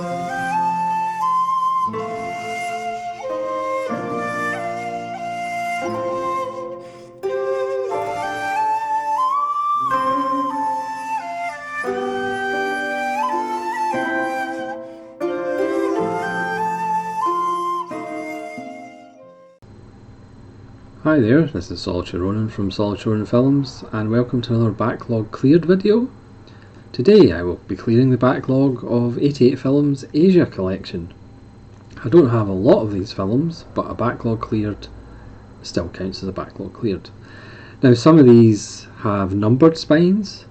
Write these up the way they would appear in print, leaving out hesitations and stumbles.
Hi there, this is Solitary Ronan from Solitary Ronan Films, and welcome to another Backlog Cleared video. Today I will be clearing the backlog of 88 Films Asia collection. I don't have a lot of these films, but a backlog cleared still counts as a backlog cleared. Now some of these have numbered spines,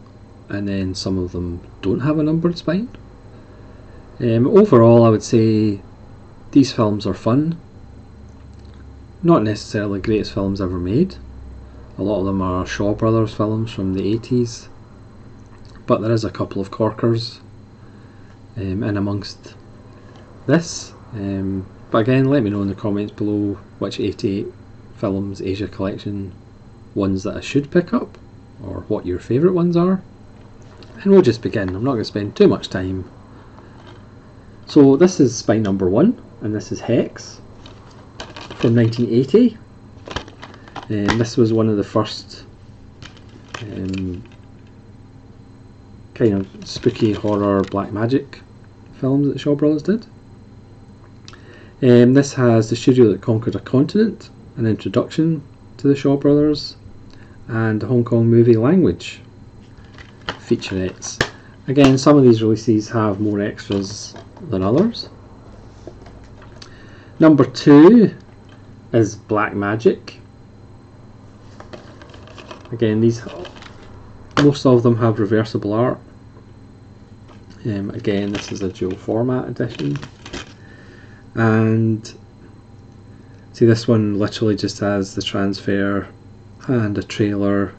and then some of them don't have a numbered spine. Overall I would say these films are fun. Not necessarily greatest films ever made. A lot of them are Shaw Brothers films from the 80s, but there is a couple of corkers in amongst this. But again, let me know in the comments below which 88 Films Asia collection ones that I should pick up, or what your favourite ones are. And we'll just begin. I'm not going to spend too much time. So this is spine number 1, and this is Hex from 1980. This was one of the first kind of spooky horror black magic films that Shaw Brothers did. This has The Studio That Conquered a Continent, an introduction to the Shaw Brothers, and the Hong Kong movie language featurettes. Again, some of these releases have more extras than others. Number 2 is Black Magic. Again, most of them have reversible art. Again, this is a dual format edition, and see, this one literally just has the transfer and a trailer.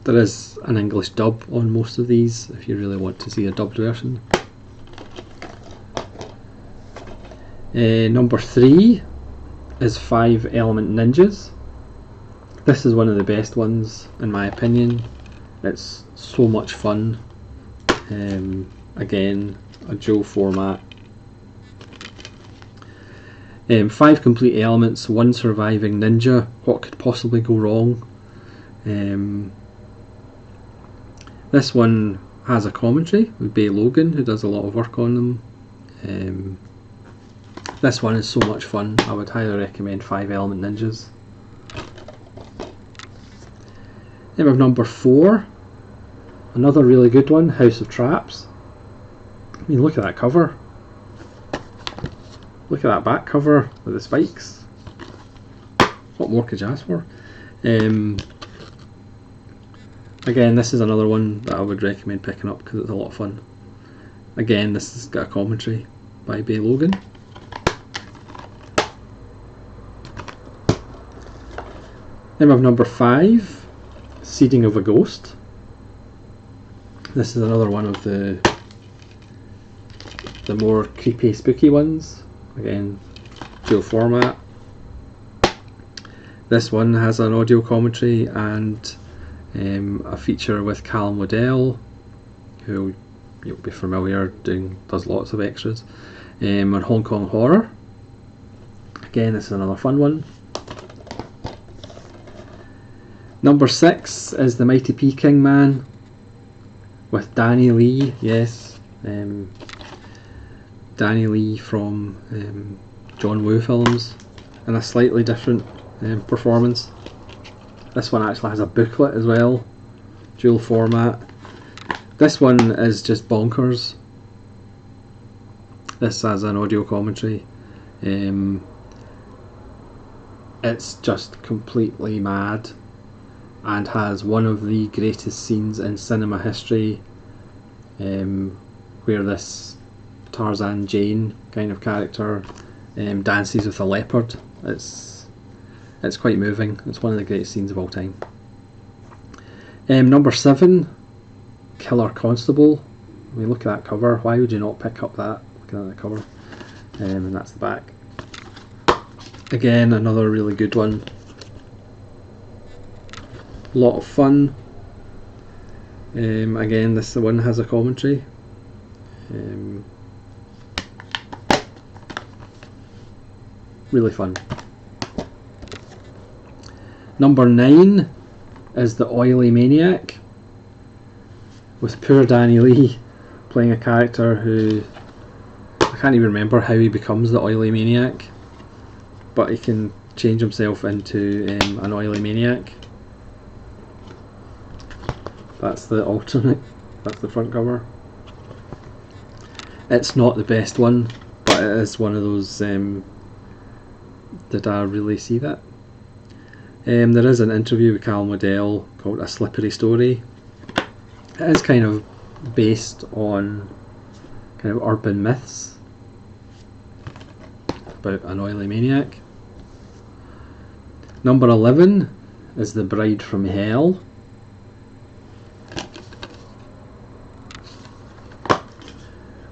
There is an English dub on most of these if you really want to see a dubbed version. Number 3 is 5 Element Ninjas. This is one of the best ones in my opinion. It's so much fun. Again, a dual format. 5 complete elements, 1 surviving ninja. What could possibly go wrong? This one has a commentary with Bay Logan, who does a lot of work on them. This one is so much fun. I would highly recommend 5 Element Ninjas. Then we have number 4, another really good one, House of Traps. I mean, look at that cover. Look at that back cover with the spikes. What more could you ask for? Again, this is another one that I would recommend picking up because it's a lot of fun. Again, this has got a commentary by Bay Logan. Then we have number 5, Seeding of a Ghost. This is another one of the more creepy, spooky ones. Again, dual format. This one has an audio commentary and a feature with Callum Waddell, who you'll be familiar, does lots of extras, on Hong Kong horror. Again, this is another fun one. Number 6 is The Mighty Peking Man with Danny Lee. Yes, Danny Lee from John Woo films, in a slightly different performance. This one actually has a booklet as well, dual format. This one is just bonkers. This has an audio commentary. It's just completely mad, and has one of the greatest scenes in cinema history, where this Tarzan Jane kind of character dances with a leopard. It's quite moving. It's one of the greatest scenes of all time. Number 7, Killer Constable. I mean, look at that cover. Why would you not pick up that? Looking at the cover. And that's the back. Again, another really good one. A lot of fun. Again, this one has a commentary. really fun. Number 9 is The Oily Maniac, with poor Danny Lee playing a character who, I can't even remember how he becomes the Oily Maniac, but he can change himself into an oily maniac. That's the alternate, that's the front cover. It's not the best one, but it is one of those, did I really see that? There is an interview with Cal Modell called A Slippery Story. It is kind of based on kind of urban myths about an oily maniac. Number 11 is The Bride from Hell.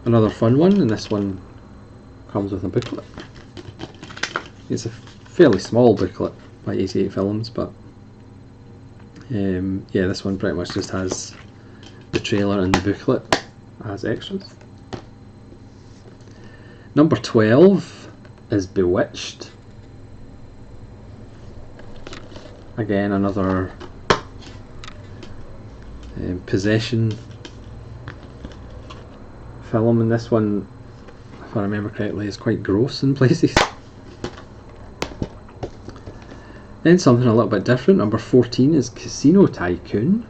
Another fun one, and this one comes with a booklet. It's a fairly small booklet by 88 Films, but yeah, this one pretty much just has the trailer and the booklet as extras. Number 12 is Bewitched. Again, another possession film, and this one, if I remember correctly, is quite gross in places. Then something a little bit different. Number 14 is Casino Tycoon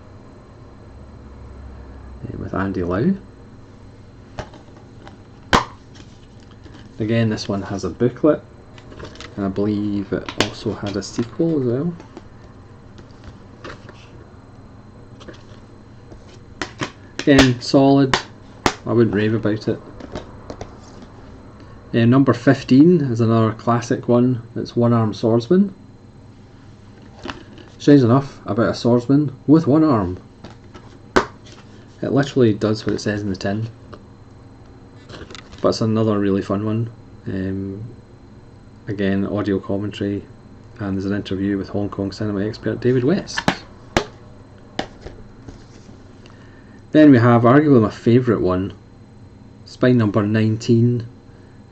with Andy Lau. Again, this one has a booklet, and I believe it also had a sequel as well. Again, solid. I wouldn't rave about it. Number 15 is another classic one. It's One Armed Swordsman. Strange enough, about a swordsman with one arm. It literally does what it says in the tin. But it's another really fun one. Again, audio commentary, and there's an interview with Hong Kong cinema expert David West. Then we have arguably my favourite one, Spine number 19.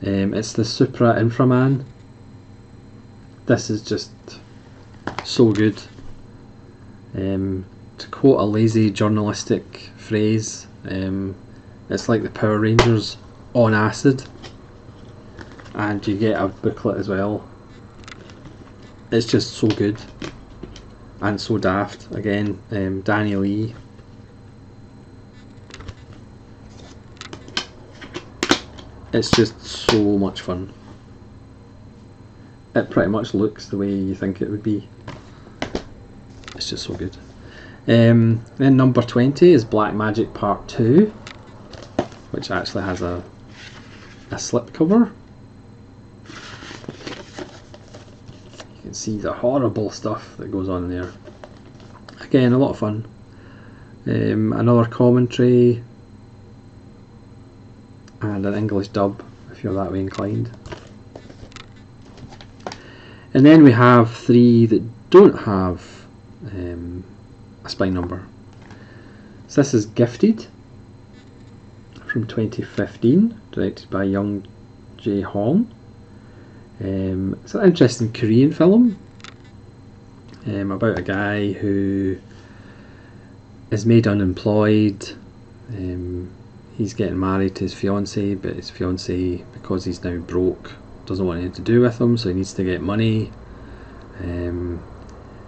It's the Supra Inframan. This is just so good. To quote a lazy journalistic phrase, it's like the Power Rangers on acid, and you get a booklet as well. It's just so good and so daft. Again, Danny Lee. It's just so much fun. It pretty much looks the way you think it would be. It's just so good. Then number 20 is Black Magic Part 2, which actually has a slipcover. You can see the horrible stuff that goes on there. Again, a lot of fun. Another commentary and an English dub if you're that way inclined. And then we have 3 that don't have a spine number. So this is Gifted from 2015, directed by Young Jae Hong. It's an interesting Korean film about a guy who is made unemployed. He's getting married to his fiancée, but his fiancée, because he's now broke, doesn't want anything to do with him, so he needs to get money.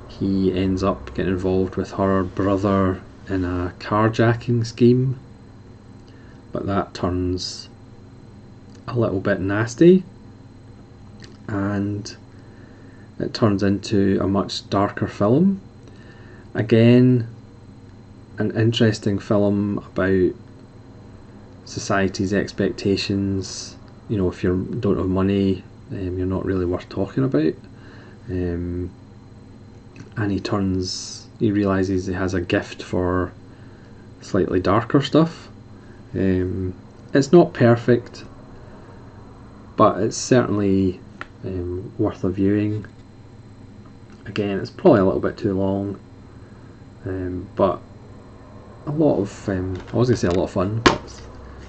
He ends up getting involved with her brother in a carjacking scheme, but that turns a little bit nasty, and it turns into a much darker film. Again, an interesting film about society's expectations. You know, if you don't have money, you're not really worth talking about. And he realises he has a gift for slightly darker stuff. It's not perfect, but it's certainly worth a viewing. Again, it's probably a little bit too long, but a lot of I was going to say a lot of fun, but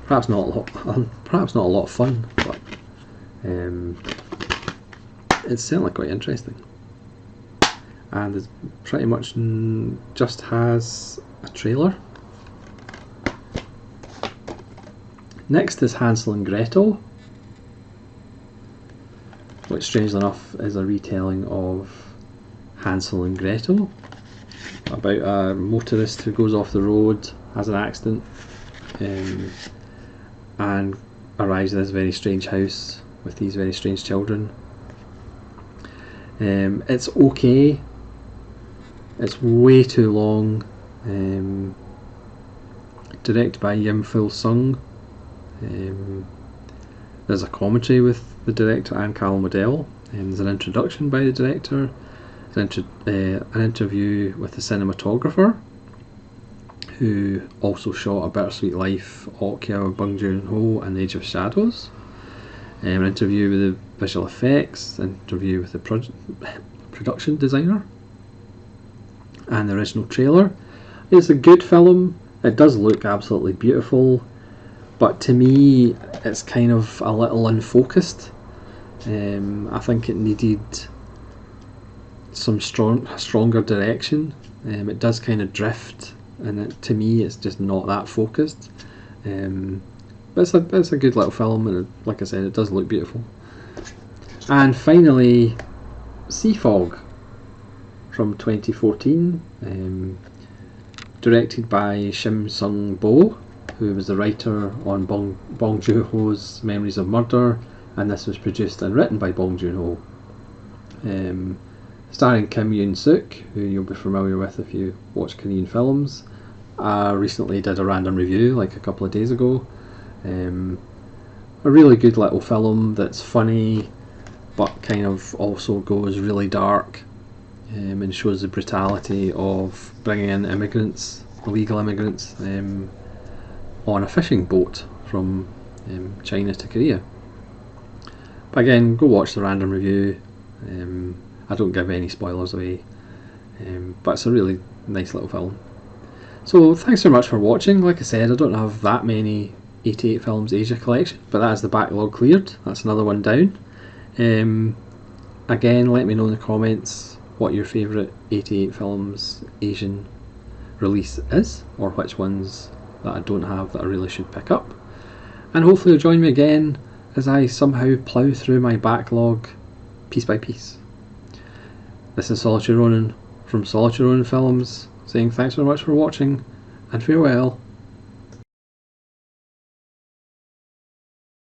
perhaps not a lot of fun, but it's certainly quite interesting, and it pretty much just has a trailer. Next is Hansel and Gretel, which strangely enough is a retelling of Hansel and Gretel, about a motorist who goes off the road, has an accident, and arrives at this very strange house with these very strange children. It's okay. It's way too long. Directed by Yim Ful Sung. There's a commentary with the director and Callum Waddell. There's an introduction by the director. There's an interview with the cinematographer, who also shot A Bittersweet Life, Okja, Bong Joon-ho and Age of Shadows. An interview with the visual effects, an interview with the production designer, and the original trailer. It's a good film. It does look absolutely beautiful, but to me it's kind of a little unfocused. I think it needed some stronger direction. It does kind of drift, and to me it's just not that focused. But it's a good little film, and like I said, it does look beautiful. And finally, Sea Fog from 2014, directed by Shim Sung Bo, who was the writer on Bong Joon-ho's Memories of Murder, and this was produced and written by Bong Joon-ho. Starring Kim Yoon-suk, who you'll be familiar with if you watch Korean films. I recently did a random review like a couple of days ago. A really good little film that's funny, but kind of also goes really dark, and shows the brutality of bringing in immigrants, illegal immigrants, on a fishing boat from China to Korea. But again, go watch the random review. I don't give any spoilers away, but it's a really nice little film. So thanks very much for watching. Like I said, I don't have that many 88 Films Asia collection, but that is the backlog cleared. That's another one down. Again, let me know in the comments what your favourite 88 Films Asian release is, or which ones that I don't have that I really should pick up. And hopefully you'll join me again as I somehow plough through my backlog piece by piece. This is Solitary Ronin from Solitary Ronin Films, saying thanks very much for watching, and farewell.